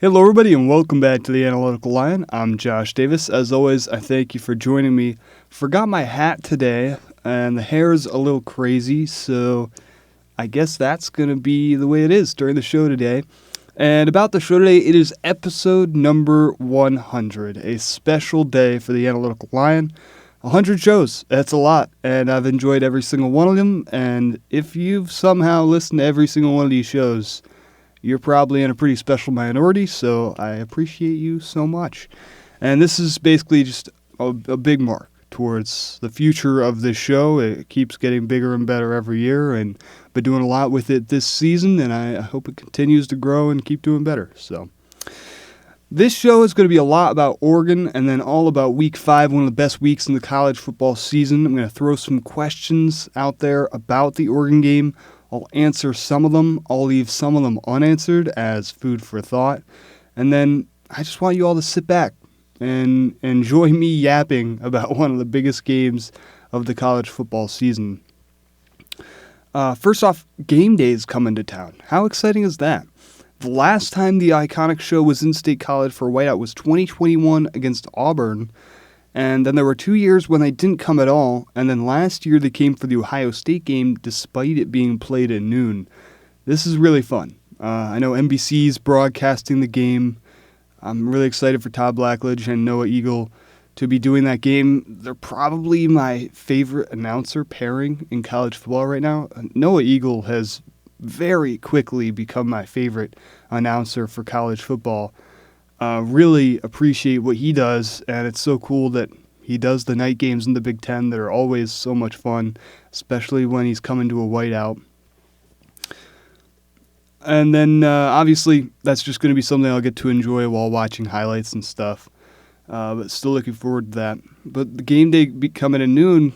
Hello, everybody, and welcome back to the Analytical Lion. I'm Josh Davis. As always, I thank you for joining me. Forgot my hat today, and the hair's a little crazy, so I guess that's going to be the way it is during the show today. And about the show today, it is episode number 100, a special day for the Analytical Lion. 100 shows, that's a lot, and I've enjoyed every single one of them, and if you've somehow listened to every single one of these shows, you're probably in a pretty special minority, so I appreciate you so much. And this is basically just a big mark towards the future of this show. It keeps getting bigger and better every year, and I've been doing a lot with it this season, and I hope it continues to grow and keep doing better. So this show is going to be a lot about Oregon, and then all about Week 5, one of the best weeks in the college football season. I'm going to throw some questions out there about the Oregon game. I'll answer some of them. I'll leave some of them unanswered as food for thought. And then I just want you all to sit back and enjoy me yapping about one of the biggest games of the college football season. First off, game day is coming to town. How exciting is that? The last time the iconic show was in State College for Whiteout was 2021 against Auburn. And then there were 2 years when they didn't come at all, and then last year they came for the Ohio State game despite it being played at noon. This is really fun. I know NBC's broadcasting the game. I'm really excited for Todd Blackledge and Noah Eagle to be doing that game. They're probably my favorite announcer pairing in college football right now. Noah Eagle has very quickly become my favorite announcer for college football. Really appreciate what he does, and it's so cool that he does the night games in the Big Ten that are always so much fun, especially when he's coming to a whiteout. And then, obviously, that's just going to be something I'll get to enjoy while watching highlights and stuff, but still looking forward to that. But the game day coming at noon,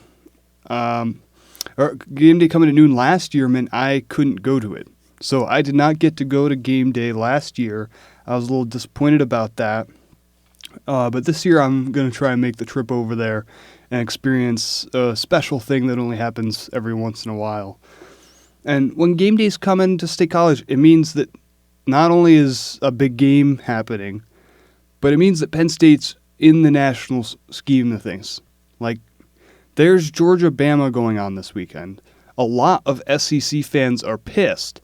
last year meant I couldn't go to it. So I did not get to go to game day last year. I was a little disappointed about that. But this year I'm going to try and make the trip over there and experience a special thing that only happens every once in a while. And when game days come into State College, it means that not only is a big game happening, but it means that Penn State's in the national scheme of things. Like, there's Georgia-Bama going on this weekend. A lot of SEC fans are pissed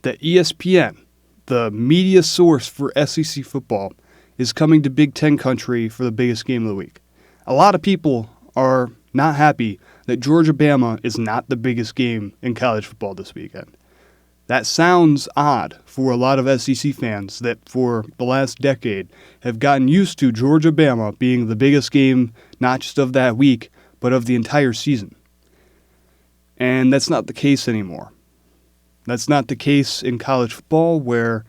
that ESPN, the media source for SEC football, is coming to Big Ten country for the biggest game of the week. A lot of people are not happy that Georgia-Bama is not the biggest game in college football this weekend. That sounds odd for a lot of SEC fans that for the last decade have gotten used to Georgia-Bama being the biggest game not just of that week, but of the entire season. And that's not the case anymore. That's not the case in college football, where,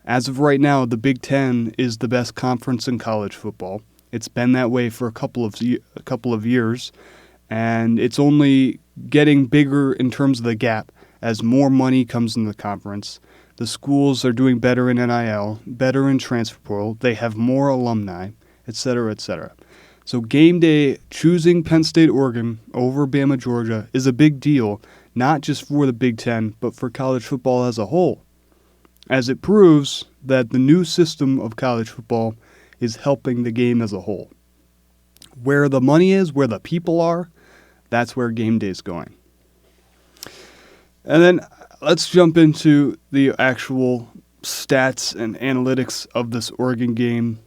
as of right now, the Big Ten is the best conference in college football. It's been that way for a couple of years, and it's only getting bigger in terms of the gap as more money comes into the conference. The schools are doing better in NIL, better in transfer portal. They have more alumni, etc., etc. So game day, choosing Penn State, Oregon over Bama, Georgia is a big deal, not just for the Big Ten, but for college football as a whole, as it proves that the new system of college football is helping the game as a whole. Where the money is, where the people are, that's where game day is going. And then let's jump into the actual stats and analytics of this Oregon game.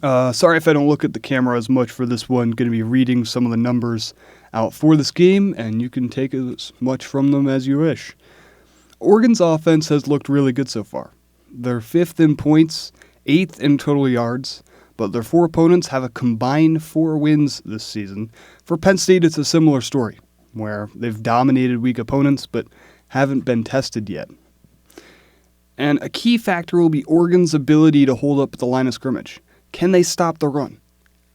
Sorry if I don't look at the camera as much for this one. Going to be reading some of the numbers out for this game, and you can take as much from them as you wish. Oregon's offense has looked really good so far. They're 5th in points, 8th in total yards, but their 4 opponents have a combined 4 wins this season. For Penn State, it's a similar story, where they've dominated weak opponents but haven't been tested yet. And a key factor will be Oregon's ability to hold up at the line of scrimmage. Can they stop the run?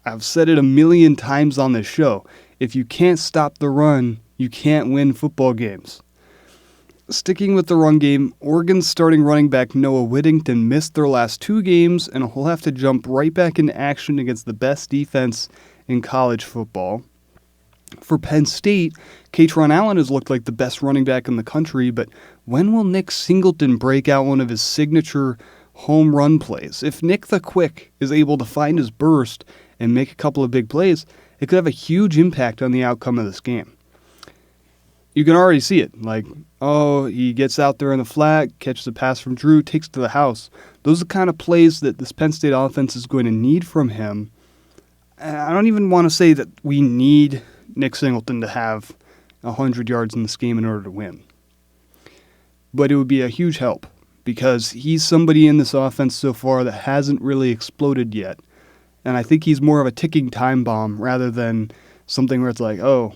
I've said it a million times on this show. If you can't stop the run, you can't win football games. Sticking with the run game, Oregon's starting running back Noah Whittington missed their last 2 games, and he'll have to jump right back into action against the best defense in college football. For Penn State, Katron Allen has looked like the best running back in the country, but when will Nick Singleton break out one of his signature home run plays. If Nick the Quick is able to find his burst and make a couple of big plays, it could have a huge impact on the outcome of this game. You can already see it. He gets out there in the flat, catches a pass from Drew, takes it to the house. Those are the kind of plays that this Penn State offense is going to need from him. And I don't even want to say that we need Nick Singleton to have 100 yards in this game in order to win. But it would be a huge help because he's somebody in this offense so far that hasn't really exploded yet. And I think he's more of a ticking time bomb rather than something where it's like, oh,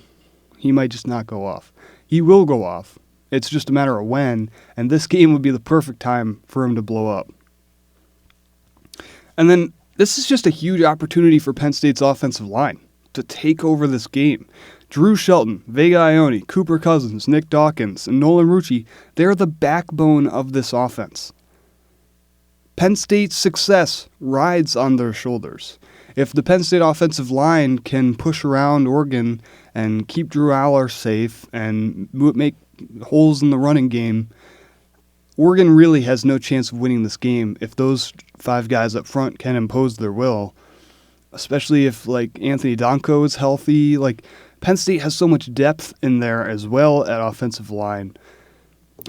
he might just not go off. He will go off. It's just a matter of when, and this game would be the perfect time for him to blow up. And then this is just a huge opportunity for Penn State's offensive line to take over this game. Drew Shelton, Vega Ione, Cooper Cousins, Nick Dawkins, and Nolan Rucci, they're the backbone of this offense. Penn State's success rides on their shoulders. If the Penn State offensive line can push around Oregon and keep Drew Aller safe and make holes in the running game, Oregon really has no chance of winning this game if those 5 guys up front can impose their will, especially if Anthony Donko is healthy. Penn State has so much depth in there as well at offensive line.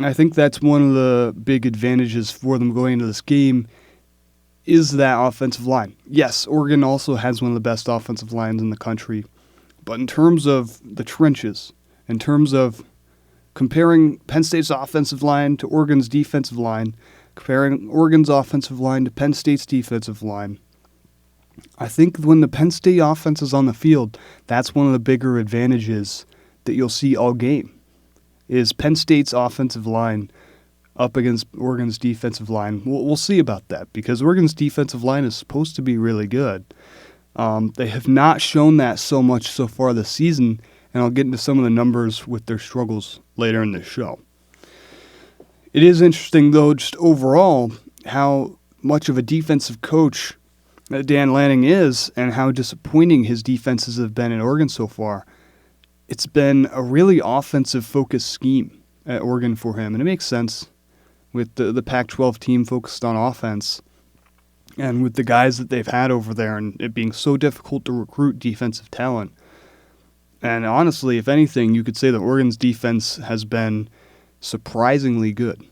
I think that's one of the big advantages for them going into this game is that offensive line. Yes, Oregon also has one of the best offensive lines in the country, but in terms of the trenches, in terms of comparing Penn State's offensive line to Oregon's defensive line, comparing Oregon's offensive line to Penn State's defensive line, I think when the Penn State offense is on the field, that's one of the bigger advantages that you'll see all game, is Penn State's offensive line up against Oregon's defensive line. We'll see about that because Oregon's defensive line is supposed to be really good. They have not shown that so much so far this season, and I'll get into some of the numbers with their struggles later in this show. It is interesting, though, just overall, how much of a defensive coach Dan Lanning is and how disappointing his defenses have been in Oregon so far. It's been a really offensive-focused scheme at Oregon for him, and it makes sense with the Pac-12 team focused on offense and with the guys that they've had over there and it being so difficult to recruit defensive talent. And honestly, if anything, you could say that Oregon's defense has been surprisingly good.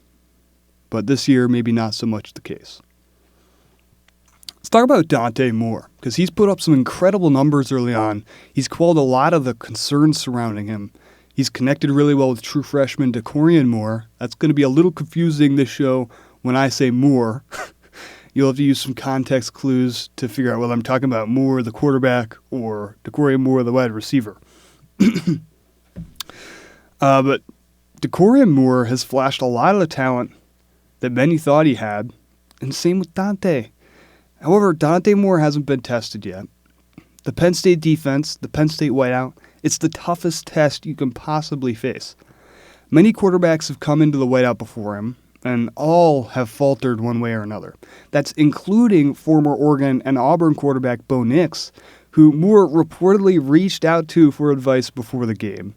But this year, maybe not so much the case. Let's talk about Dante Moore, because he's put up some incredible numbers early on. He's quelled a lot of the concerns surrounding him. He's connected really well with true freshman DeCorian Moore. That's going to be a little confusing this show when I say Moore. You'll have to use some context clues to figure out whether I'm talking about Moore, the quarterback, or DeCorian Moore, the wide receiver. But DeCorian Moore has flashed a lot of the talent that many thought he had, and same with Dante. However, Dante Moore hasn't been tested yet. The Penn State defense, the Penn State whiteout, it's the toughest test you can possibly face. Many quarterbacks have come into the whiteout before him, and all have faltered one way or another. That's including former Oregon and Auburn quarterback Bo Nix, who Moore reportedly reached out to for advice before the game.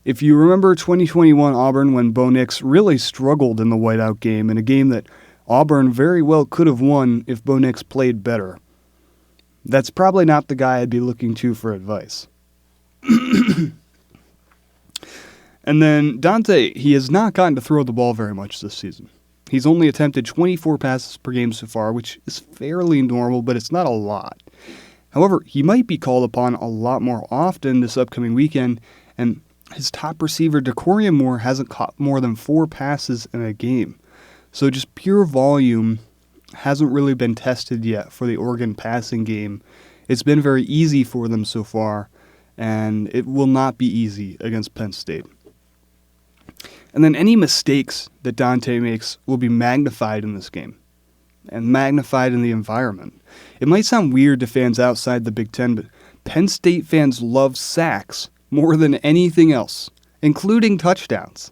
If you remember 2021 Auburn when Bo Nix really struggled in the whiteout game, in a game that Auburn very well could have won if Bo Nix played better, that's probably not the guy I'd be looking to for advice. And then Dante, he has not gotten to throw the ball very much this season. He's only attempted 24 passes per game so far, which is fairly normal, but it's not a lot. However, he might be called upon a lot more often this upcoming weekend, and his top receiver, DeCorian Moore, hasn't caught more than 4 passes in a game. So just pure volume hasn't really been tested yet for the Oregon passing game. It's been very easy for them so far, and it will not be easy against Penn State. And then any mistakes that Dante makes will be magnified in this game and magnified in the environment. It might sound weird to fans outside the Big Ten, but Penn State fans love sacks more than anything else, including touchdowns.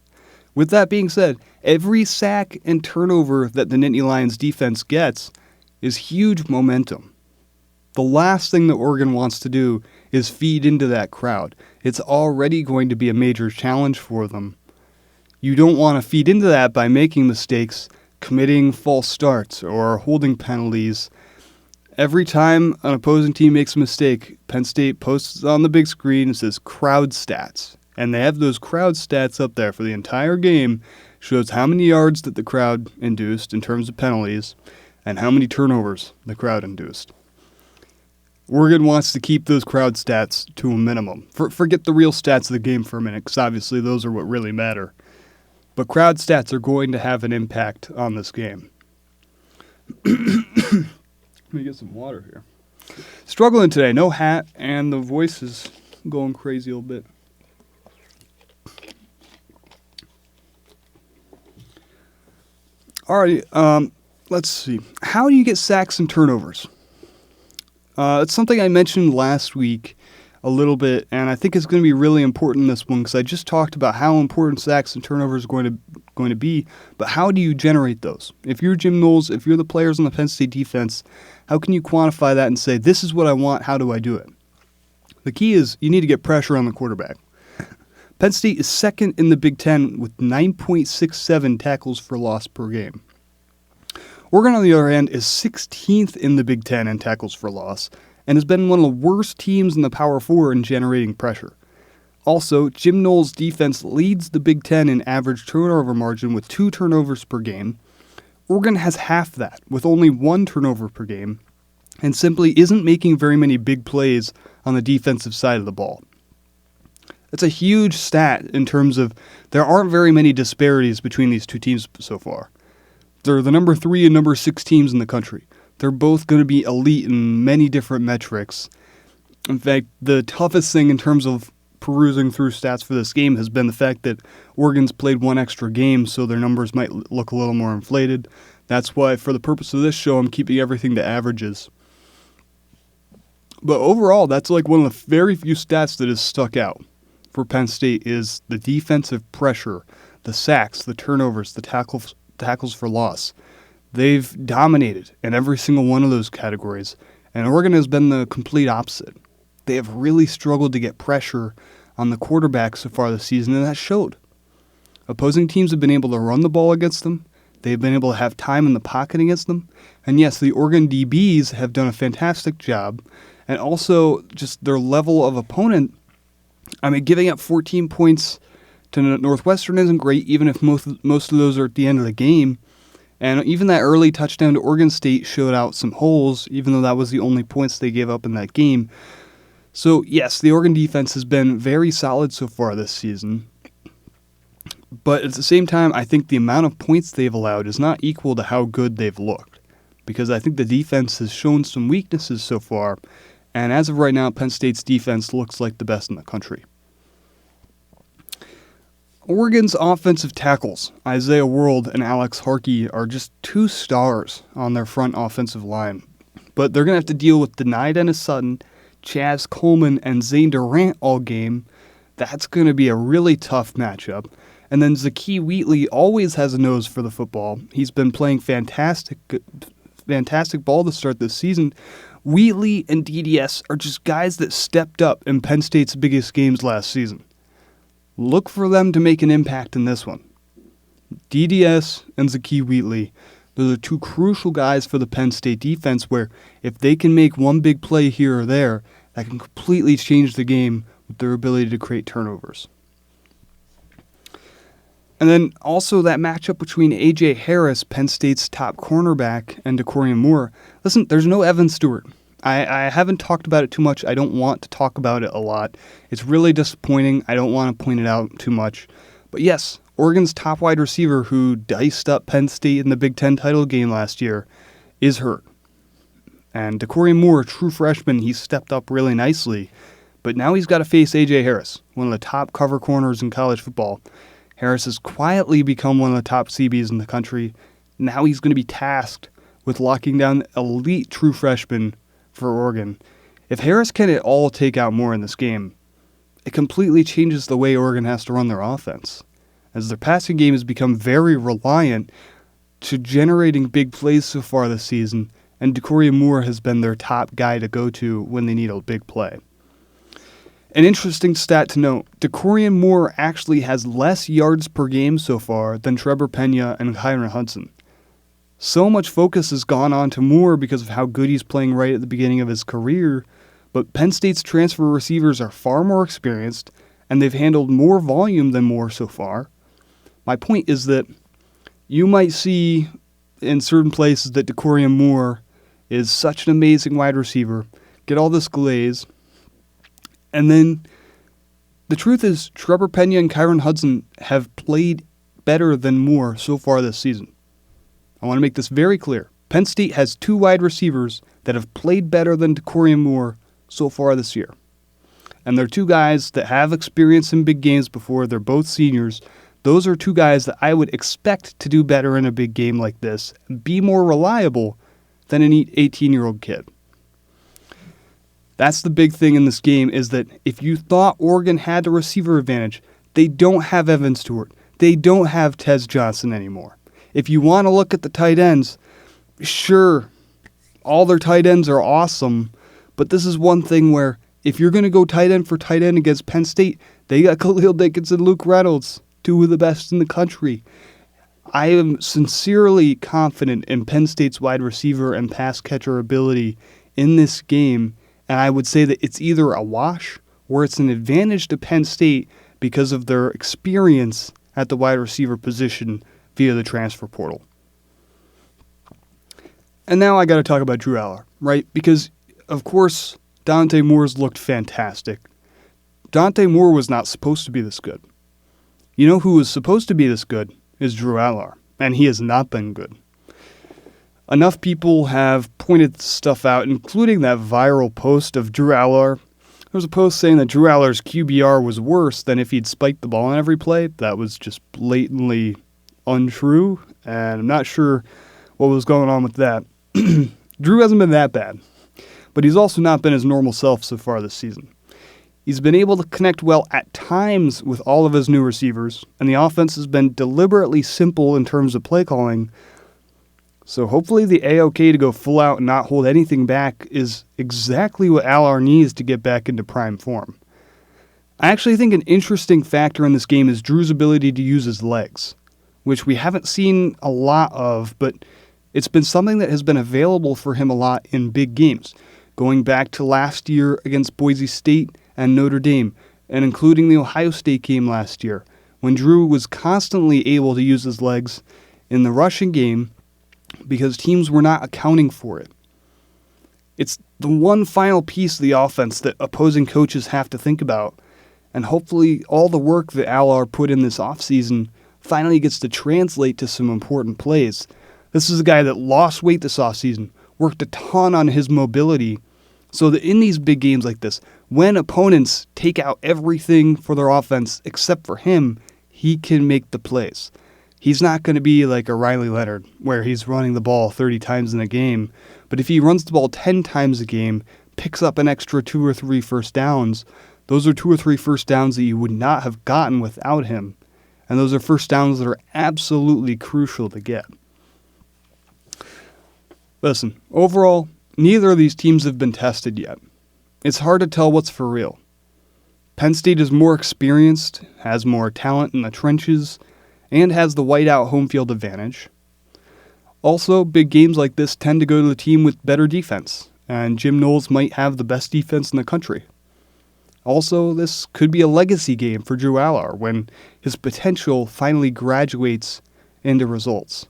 With that being said, every sack and turnover that the Nittany Lions defense gets is huge momentum. The last thing that Oregon wants to do is feed into that crowd. It's already going to be a major challenge for them. You don't want to feed into that by making mistakes committing false starts or holding penalties. Every time an opposing team makes a mistake, Penn State posts on the big screen and says crowd stats. And they have those crowd stats up there for the entire game. Shows how many yards that the crowd induced in terms of penalties and how many turnovers the crowd induced. Oregon wants to keep those crowd stats to a minimum. Forget the real stats of the game for a minute, because obviously those are what really matter. But crowd stats are going to have an impact on this game. Let me get some water here. Struggling today, no hat, and the voice is going crazy a little bit. Alrighty, let's see. How do you get sacks and turnovers? It's something I mentioned last week a little bit, and I think it's going to be really important in this one because I just talked about how important sacks and turnovers are going to be, but how do you generate those? If you're Jim Knowles, if you're the players on the Penn State defense, how can you quantify that and say, this is what I want, how do I do it? The key is you need to get pressure on the quarterback. Penn State is second in the Big Ten with 9.67 tackles for loss per game. Oregon, on the other hand, is 16th in the Big Ten in tackles for loss and has been one of the worst teams in the Power 4 in generating pressure. Also, Jim Knowles' defense leads the Big Ten in average turnover margin with 2 turnovers per game. Oregon has half that, with only 1 turnover per game, and simply isn't making very many big plays on the defensive side of the ball. That's a huge stat in terms of there aren't very many disparities between these two teams so far. They're the number 3 and number 6 teams in the country. They're both going to be elite in many different metrics. In fact, the toughest thing in terms of perusing through stats for this game has been the fact that Oregon's played 1 extra game, so their numbers might look a little more inflated. That's why, for the purpose of this show, I'm keeping everything to averages. But overall, that's like one of the very few stats that has stuck out for Penn State is the defensive pressure, the sacks, the turnovers, the tackles for loss. They've dominated in every single one of those categories, and Oregon has been the complete opposite. They have really struggled to get pressure on the quarterback so far this season, and that showed. Opposing teams have been able to run the ball against them. They've been able to have time in the pocket against them. And yes, the Oregon DBs have done a fantastic job, and also just their level of opponent. I mean, giving up 14 points to Northwestern isn't great, even if most of those are at the end of the game. And even that early touchdown to Oregon State showed out some holes, even though that was the only points they gave up in that game. So, yes, the Oregon defense has been very solid so far this season. But at the same time, I think the amount of points they've allowed is not equal to how good they've looked. Because I think the defense has shown some weaknesses so far. And as of right now, Penn State's defense looks like the best in the country. Oregon's offensive tackles, Isaiah World and Alex Harkey, are just 2 stars on their front offensive line. But they're going to have to deal with Denied Ennis Sutton, Chaz Coleman, and Zane Durant all game. That's going to be a really tough matchup. And then Zakie Wheatley always has a nose for the football. He's been playing fantastic ball to start this season. Wheatley and DDS are just guys that stepped up in Penn State's biggest games last season. Look for them to make an impact in this one. DDS and Zakie Wheatley, those are 2 crucial guys for the Penn State defense where if they can make one big play here or there, that can completely change the game with their ability to create turnovers. And then also that matchup between A.J. Harris, Penn State's top cornerback, and DeCorian Moore. Listen, there's no Evan Stewart. I haven't talked about it too much. I don't want to talk about it a lot. It's really disappointing. I don't want to point it out too much. But yes, Oregon's top wide receiver who diced up Penn State in the Big Ten title game last year is hurt. And DeCorian Moore, a true freshman, he stepped up really nicely. But now he's got to face A.J. Harris, one of the top cover corners in college football. Harris has quietly become one of the top CBs in the country. Now he's going to be tasked with locking down elite true freshmen for Oregon. If Harris can at all take out Moore in this game, it completely changes the way Oregon has to run their offense, as their passing game has become very reliant to generating big plays so far this season, and DeCorian Moore has been their top guy to go to when they need a big play. An interesting stat to note, DeCorian Moore actually has less yards per game so far than Trevor Pena and Kyron Hudson. So much focus has gone on to Moore because of how good he's playing right at the beginning of his career, but Penn State's transfer receivers are far more experienced, and they've handled more volume than Moore so far. My point is that you might see in certain places that Decorium Moore is such an amazing wide receiver, get all this glaze, and then the truth is Trevor Pena and Kyron Hudson have played better than Moore so far this season. I want to make this very clear. Penn State has 2 wide receivers that have played better than Decorium Moore so far this year. And they're 2 guys that have experience in big games before. They're both seniors. Those are 2 guys that I would expect to do better in a big game like this and be more reliable than an 18-year-old kid. That's the big thing in this game, is that if you thought Oregon had the receiver advantage, they don't have Evan Stewart. They don't have Tez Johnson anymore. If you want to look at the tight ends, sure, all their tight ends are awesome, but this is one thing where if you're going to go tight end for tight end against Penn State, they got Khalil Dickens and Luke Reynolds, 2 of the best in the country. I am sincerely confident in Penn State's wide receiver and pass catcher ability in this game, and I would say that it's either a wash or it's an advantage to Penn State because of their experience at the wide receiver position via the transfer portal. And now I got to talk about Drew Aller, right? Because, of course, Dante Moore's looked fantastic. Dante Moore was not supposed to be this good. You know who was supposed to be this good is Drew Aller, and he has not been good. Enough people have pointed stuff out, including that viral post of Drew Aller. There was a post saying that Drew Aller's QBR was worse than if he'd spiked the ball on every play. That was just blatantly untrue, and I'm not sure what was going on with that. Drew hasn't been that bad, but he's also not been his normal self so far this season. He's been able to connect well at times with all of his new receivers, and the offense has been deliberately simple in terms of play calling. So hopefully the A-OK to go full out and not hold anything back is exactly what Aller needs to get back into prime form. I actually think an interesting factor in this game is Drew's ability to use his legs, which we haven't seen a lot of, but it's been something that has been available for him a lot in big games, going back to last year against Boise State and Notre Dame, and including the Ohio State game last year, when Drew was constantly able to use his legs in the rushing game because teams were not accounting for it. It's the one final piece of the offense that opposing coaches have to think about, and hopefully all the work that Aller put in this offseason finally gets to translate to some important plays. This is a guy that lost weight this offseason, worked a ton on his mobility, so that in these big games like this, when opponents take out everything for their offense except for him, he can make the plays. He's not going to be like a Riley Leonard, where he's running the ball 30 times in a game, but if he runs the ball 10 times a game, picks up an extra 2 or 3 first downs, those are 2 or 3 first downs that you would not have gotten without him, and those are first downs that are absolutely crucial to get. Listen, overall, neither of these teams have been tested yet. It's hard to tell what's for real. Penn State is more experienced, has more talent in the trenches, and has the whiteout home field advantage. Also, big games like this tend to go to the team with better defense, and Jim Knowles might have the best defense in the country. Also, this could be a legacy game for Drew Aller when his potential finally graduates into results.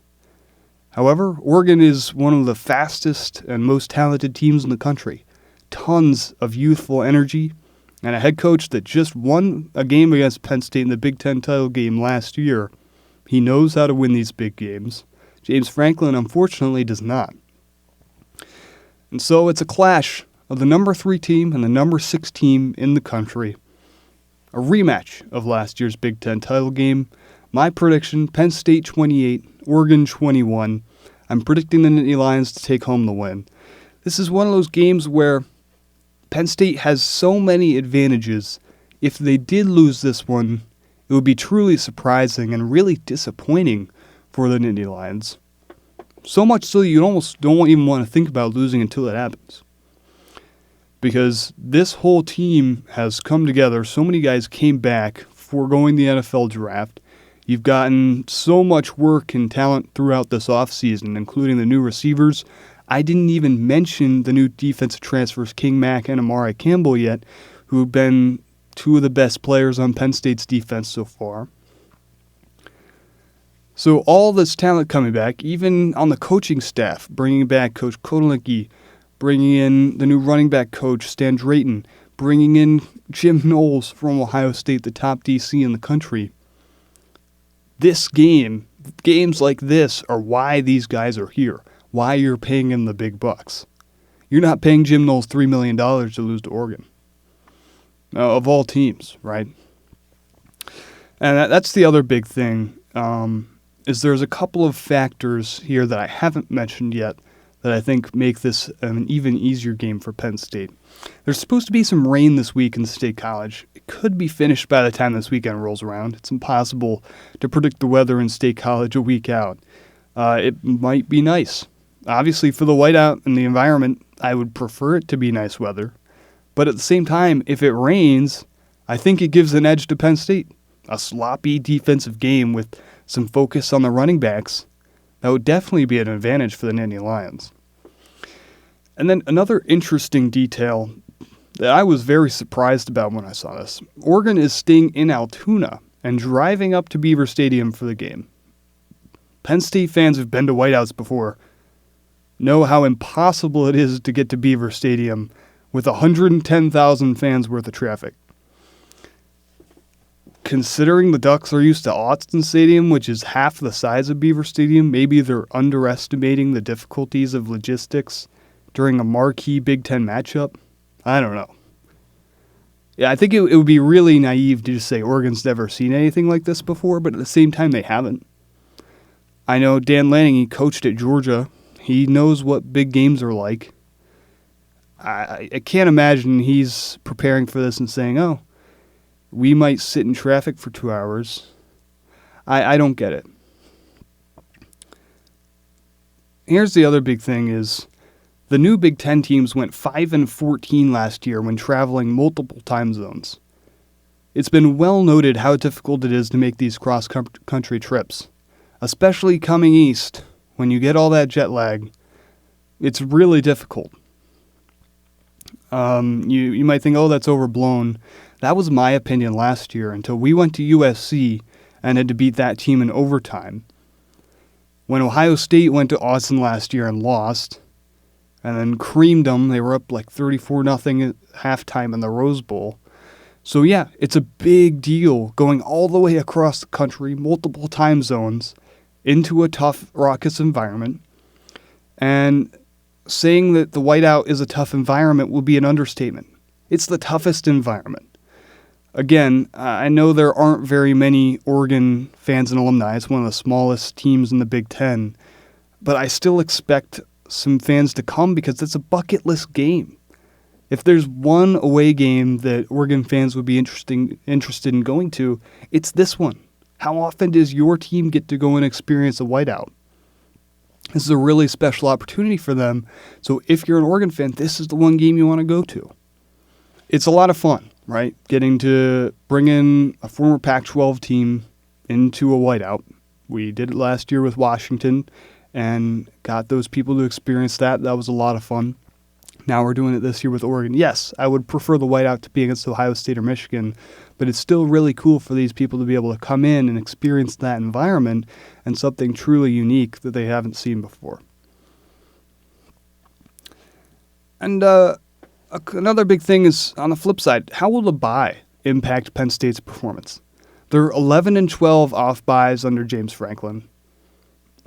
However, Oregon is one of the fastest and most talented teams in the country. Tons of youthful energy, and a head coach that just won a game against Penn State in the Big Ten title game last year. He knows how to win these big games. James Franklin, unfortunately, does not. And so it's a clash of the number 3 team and the number 6 team in the country. A rematch of last year's Big Ten title game. My prediction, Penn State 28, Oregon 21. I'm predicting the Nittany Lions to take home the win. This is one of those games where Penn State has so many advantages. If they did lose this one, it would be truly surprising and really disappointing for the Nittany Lions. So much so you almost don't even want to think about losing until it happens. Because this whole team has come together. So many guys came back foregoing the NFL draft. You've gotten so much work and talent throughout this offseason, including the new receivers. I didn't even mention the new defensive transfers, King Mack and Amari Campbell, yet, who have been two of the best players on Penn State's defense so far. So all this talent coming back, even on the coaching staff, bringing back Coach Kotelnicki, bringing in the new running back coach, Stan Drayton, bringing in Jim Knowles from Ohio State, the top DC in the country. Games like this are why these guys are here, why you're paying them the big bucks. You're not paying Jim Knowles $3 million to lose to Oregon. Of all teams, right? And that's the other big thing, is there's a couple of factors here that I haven't mentioned yet that I think make this an even easier game for Penn State. There's supposed to be some rain this week in State College. It could be finished by the time this weekend rolls around. It's impossible to predict the weather in State College a week out. It might be nice. Obviously, for the whiteout and the environment, I would prefer it to be nice weather. But at the same time, if it rains, I think it gives an edge to Penn State. A sloppy defensive game with some focus on the running backs, that would definitely be an advantage for the Nittany Lions. And then another interesting detail that I was very surprised about when I saw this. Oregon is staying in Altoona and driving up to Beaver Stadium for the game. Penn State fans who've been to whiteouts before know how impossible it is to get to Beaver Stadium with 110,000 fans worth of traffic. Considering the Ducks are used to Autzen Stadium, which is half the size of Beaver Stadium, maybe they're underestimating the difficulties of logistics during a marquee Big Ten matchup. I don't know. Yeah, I think it would be really naive to just say Oregon's never seen anything like this before, but at the same time, they haven't. I know Dan Lanning, he coached at Georgia. He knows what big games are like. I can't imagine he's preparing for this and saying, oh, we might sit in traffic for 2 hours. I don't get it. Here's the other big thing is the new Big Ten teams went 5-14 last year when traveling multiple time zones. It's been well noted how difficult it is to make these cross-country trips, especially coming east. When you get all that jet lag, it's really difficult. You might think, oh, that's overblown. That was my opinion last year until we went to USC and had to beat that team in overtime. When Ohio State went to Austin last year and lost, and then creamed them, they were up like 34-0 at halftime in the Rose Bowl. So yeah, it's a big deal going all the way across the country, multiple time zones, into a tough, raucous environment. And saying that the whiteout is a tough environment will be an understatement. It's the toughest environment. Again, I know there aren't very many Oregon fans and alumni. It's one of the smallest teams in the Big Ten. But I still expect some fans to come because it's a bucket list game. If there's one away game that Oregon fans would be interested in going to, it's this one. How often does your team get to go and experience a whiteout? This is a really special opportunity for them. So if you're an Oregon fan, this is the one game you want to go to. It's a lot of fun, right? Getting to bring in a former Pac-12 team into a whiteout. We did it last year with Washington and got those people to experience that. That was a lot of fun. Now we're doing it this year with Oregon. Yes, I would prefer the whiteout to be against Ohio State or Michigan, but it's still really cool for these people to be able to come in and experience that environment and something truly unique that they haven't seen before. And another big thing is, on the flip side, how will the bye impact Penn State's performance? They're 11-12 off byes under James Franklin.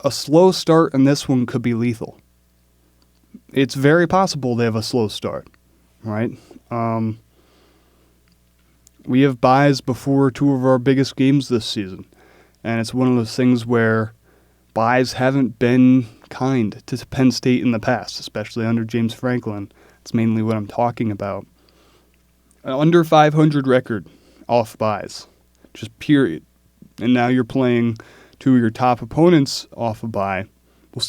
A slow start in this one could be lethal. It's very possible they have a slow start, right? We have byes before two of our biggest games this season, and it's one of those things where byes haven't been kind to Penn State in the past, especially under James Franklin. It's mainly what I'm talking about. Under 500 record off byes, just period. And now you're playing two of your top opponents off a bye. We'll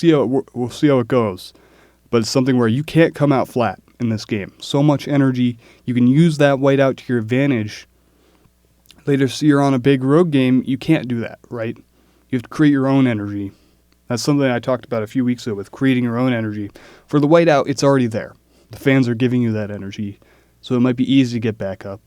see how it goes. But it's something where you can't come out flat in this game. So much energy. You can use that whiteout to your advantage. Later, so you're on a big road game, you can't do that, right? You have to create your own energy. That's something I talked about a few weeks ago with creating your own energy. For the whiteout, it's already there. The fans are giving you that energy, so it might be easy to get back up.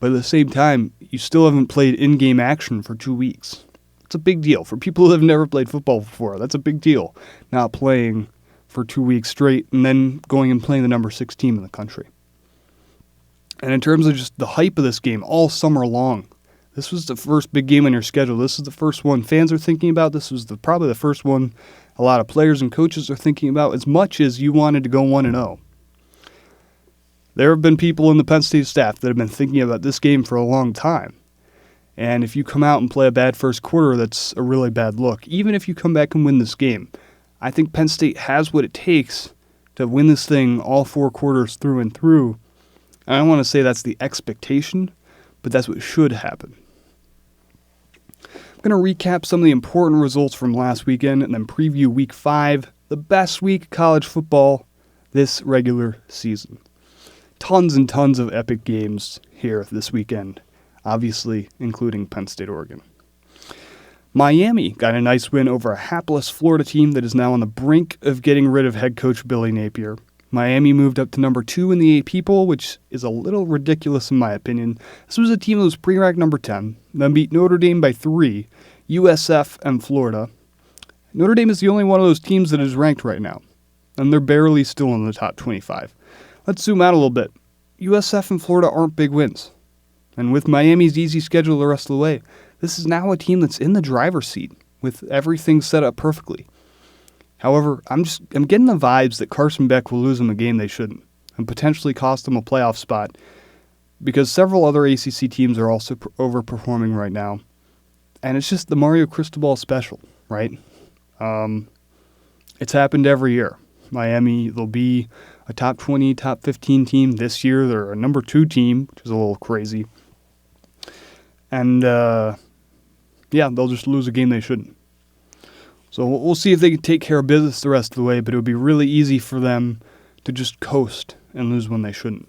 But at the same time, you still haven't played in-game action for 2 weeks. It's a big deal. For people who have never played football before, that's a big deal. Not playing for 2 weeks straight and then going and playing the number 6 team in the country. And in terms of just the hype of this game all summer long, this was the first big game on your schedule. This is the first one fans are thinking about. This was probably the first one a lot of players and coaches are thinking about as much as you wanted to go 1-0. There have been people in the Penn State staff that have been thinking about this game for a long time. And if you come out and play a bad first quarter, that's a really bad look. Even if you come back and win this game, I think Penn State has what it takes to win this thing all 4 quarters through and through. I don't want to say that's the expectation, but that's what should happen. I'm going to recap some of the important results from last weekend and then preview Week 5, the best week of college football this regular season. Tons and tons of epic games here this weekend, obviously including Penn State, Oregon. Miami got a nice win over a hapless Florida team that is now on the brink of getting rid of head coach Billy Napier. Miami moved up to number 2 in the AP poll, which is a little ridiculous in my opinion. This was a team that was pre-ranked number 10, then beat Notre Dame by 3, USF, and Florida. Notre Dame is the only one of those teams that is ranked right now, and they're barely still in the top 25. Let's zoom out a little bit. USF and Florida aren't big wins. And with Miami's easy schedule the rest of the way, this is now a team that's in the driver's seat with everything set up perfectly. However, I'm getting the vibes that Carson Beck will lose them a game they shouldn't and potentially cost them a playoff spot because several other ACC teams are also overperforming right now. And it's just the Mario Cristobal special, right? It's happened every year. Miami, they'll be a top 20, top 15 team. This year, they're a number 2 team, which is a little crazy. And, they'll just lose a game they shouldn't. So we'll see if they can take care of business the rest of the way, but it would be really easy for them to just coast and lose when they shouldn't.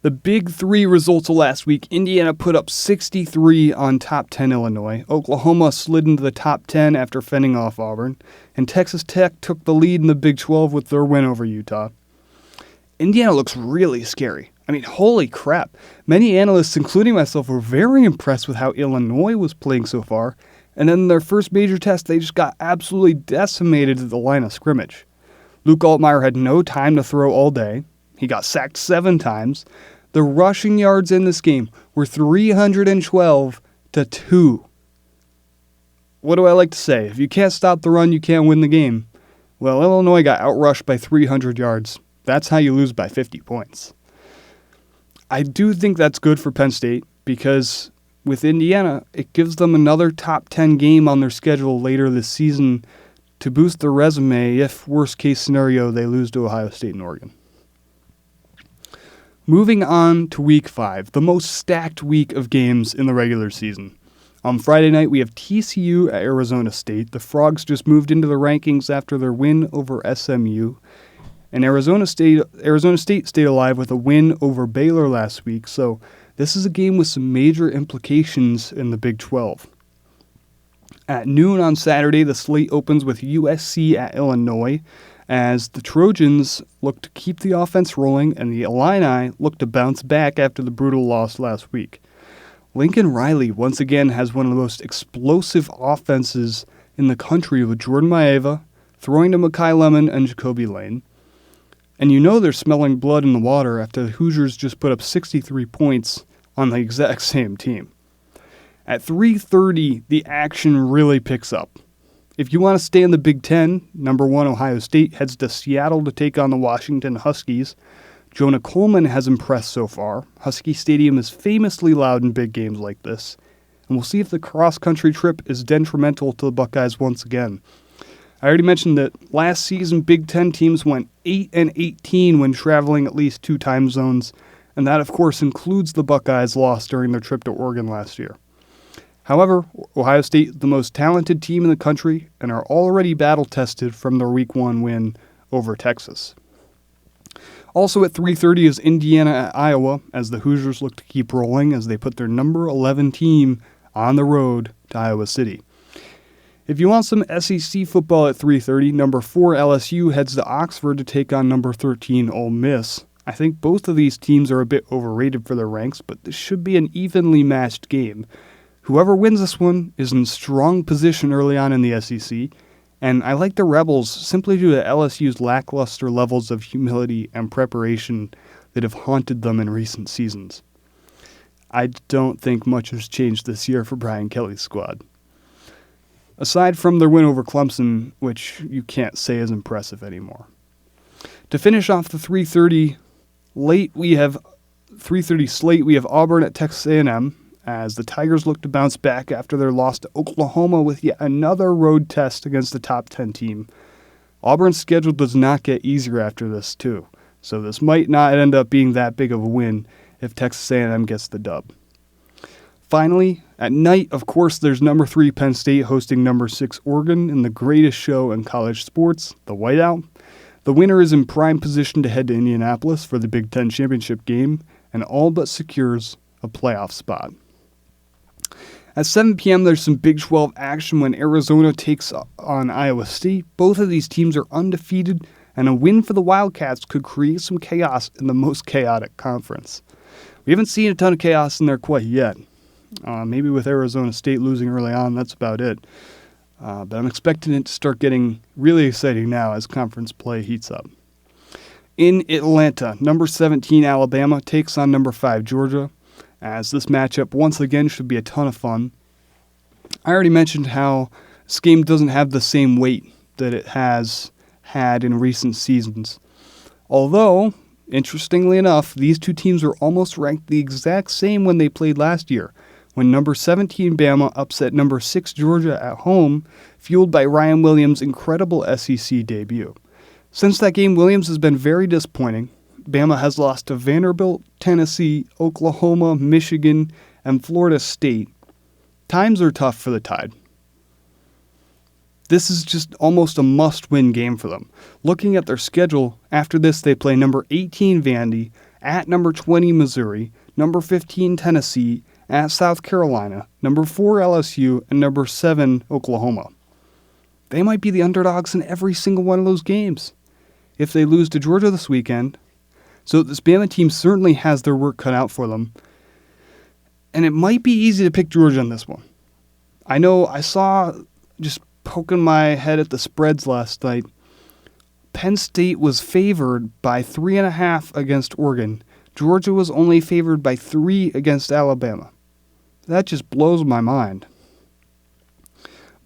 The big 3 results of last week, Indiana put up 63 on top 10 Illinois. Oklahoma slid into the top 10 after fending off Auburn. And Texas Tech took the lead in the Big 12 with their win over Utah. Indiana looks really scary. I mean, holy crap. Many analysts, including myself, were very impressed with how Illinois was playing so far. And then their first major test, they just got absolutely decimated at the line of scrimmage. Luke Altmaier had no time to throw all day. He got sacked 7 times. The rushing yards in this game were 312 to 2. What do I like to say? If you can't stop the run, you can't win the game. Well, Illinois got outrushed by 300 yards. That's how you lose by 50 points. I do think that's good for Penn State because with Indiana, it gives them another top 10 game on their schedule later this season to boost their resume if, worst case scenario, they lose to Ohio State and Oregon. Moving on to Week 5, the most stacked week of games in the regular season. On Friday night, we have TCU at Arizona State. The Frogs just moved into the rankings after their win over SMU. And Arizona State stayed alive with a win over Baylor last week, so this is a game with some major implications in the Big 12. At noon on Saturday, the slate opens with USC at Illinois, as the Trojans look to keep the offense rolling and the Illini look to bounce back after the brutal loss last week. Lincoln Riley once again has one of the most explosive offenses in the country with Jordan Maeva throwing to Mekhi Lemon and Jacoby Lane. And you know they're smelling blood in the water after the Hoosiers just put up 63 points on the exact same team. At 3:30, the action really picks up. If you want to stay in the Big Ten, number 1 Ohio State heads to Seattle to take on the Washington Huskies. Jonah Coleman has impressed so far. Husky Stadium is famously loud in big games like this. And we'll see if the cross-country trip is detrimental to the Buckeyes once again. I already mentioned that last season Big Ten teams went 8-18 when traveling at least 2 time zones, and that of course includes the Buckeyes' loss during their trip to Oregon last year. However, Ohio State is the most talented team in the country and are already battle-tested from their Week 1 win over Texas. Also at 3:30 is Indiana at Iowa, as the Hoosiers look to keep rolling as they put their number 11 team on the road to Iowa City. If you want some SEC football at 3:30, number 4 LSU heads to Oxford to take on number 13 Ole Miss. I think both of these teams are a bit overrated for their ranks, but this should be an evenly matched game. Whoever wins this one is in strong position early on in the SEC, and I like the Rebels simply due to LSU's lackluster levels of humility and preparation that have haunted them in recent seasons. I don't think much has changed this year for Brian Kelly's squad. Aside from their win over Clemson, which you can't say is impressive anymore. To finish off the 3:30 slate, we have Auburn at Texas A&M, as the Tigers look to bounce back after their loss to Oklahoma with yet another road test against a top 10 team. Auburn's schedule does not get easier after this, too, so this might not end up being that big of a win if Texas A&M gets the dub. Finally, at night, of course, there's number 3 Penn State hosting number 6 Oregon in the greatest show in college sports, the Whiteout. The winner is in prime position to head to Indianapolis for the Big Ten championship game and all but secures a playoff spot. At 7 p.m., there's some Big 12 action when Arizona takes on Iowa State. Both of these teams are undefeated, and a win for the Wildcats could create some chaos in the most chaotic conference. We haven't seen a ton of chaos in there quite yet. Maybe with Arizona State losing early on, that's about it. But I'm expecting it to start getting really exciting now as conference play heats up. In Atlanta, number 17 Alabama takes on number 5 Georgia, as this matchup once again should be a ton of fun. I already mentioned how this game doesn't have the same weight that it has had in recent seasons. Although, interestingly enough, these two teams were almost ranked the exact same when they played last year, when number 17 Bama upset number 6 Georgia at home, fueled by Ryan Williams' incredible SEC debut. Since that game, Williams has been very disappointing. Bama has lost to Vanderbilt, Tennessee, Oklahoma, Michigan, and Florida State. Times are tough for the Tide. This is just almost a must-win game for them. Looking at their schedule, after this they play number 18 Vandy, at number 20 Missouri, number 15 Tennessee, at South Carolina, number 4 LSU, and number 7 Oklahoma. They might be the underdogs in every single one of those games if they lose to Georgia this weekend. So this Bama team certainly has their work cut out for them. And it might be easy to pick Georgia in this one. I know I saw, just poking my head at the spreads last night, Penn State was favored by 3.5 against Oregon. Georgia was only favored by 3 against Alabama. That just blows my mind.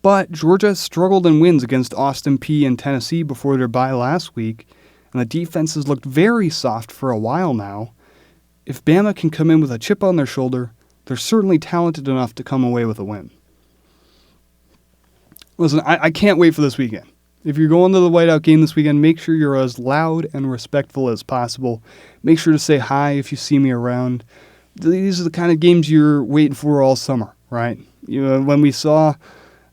But Georgia struggled in wins against Austin Peay and Tennessee before their bye last week, and the defense has looked very soft for a while now. If Bama can come in with a chip on their shoulder, they're certainly talented enough to come away with a win. Listen, I can't wait for this weekend. If you're going to the Whiteout game this weekend, make sure you're as loud and respectful as possible. Make sure to say hi if you see me around. These are the kind of games you're waiting for all summer, right? You know, when we saw,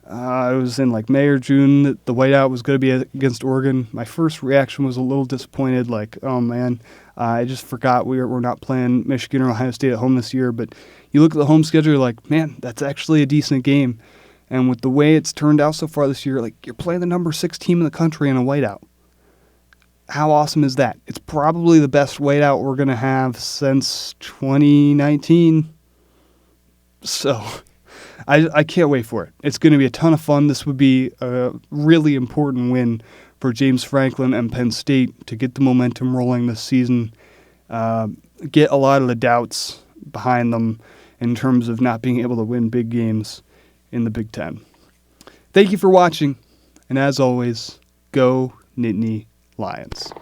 it was in like May or June, that the Whiteout was going to be against Oregon, my first reaction was a little disappointed, like, oh man, I just forgot we're not playing Michigan or Ohio State at home this year. But you look at the home schedule, you're like, man, that's actually a decent game. And with the way it's turned out so far this year, like, you're playing the number 6 team in the country in a whiteout. How awesome is that? It's probably the best whiteout we're going to have since 2019. So I can't wait for it. It's going to be a ton of fun. This would be a really important win for James Franklin and Penn State to get the momentum rolling this season, get a lot of the doubts behind them in terms of not being able to win big games in the Big Ten. Thank you for watching, and as always, go Nittany Lions.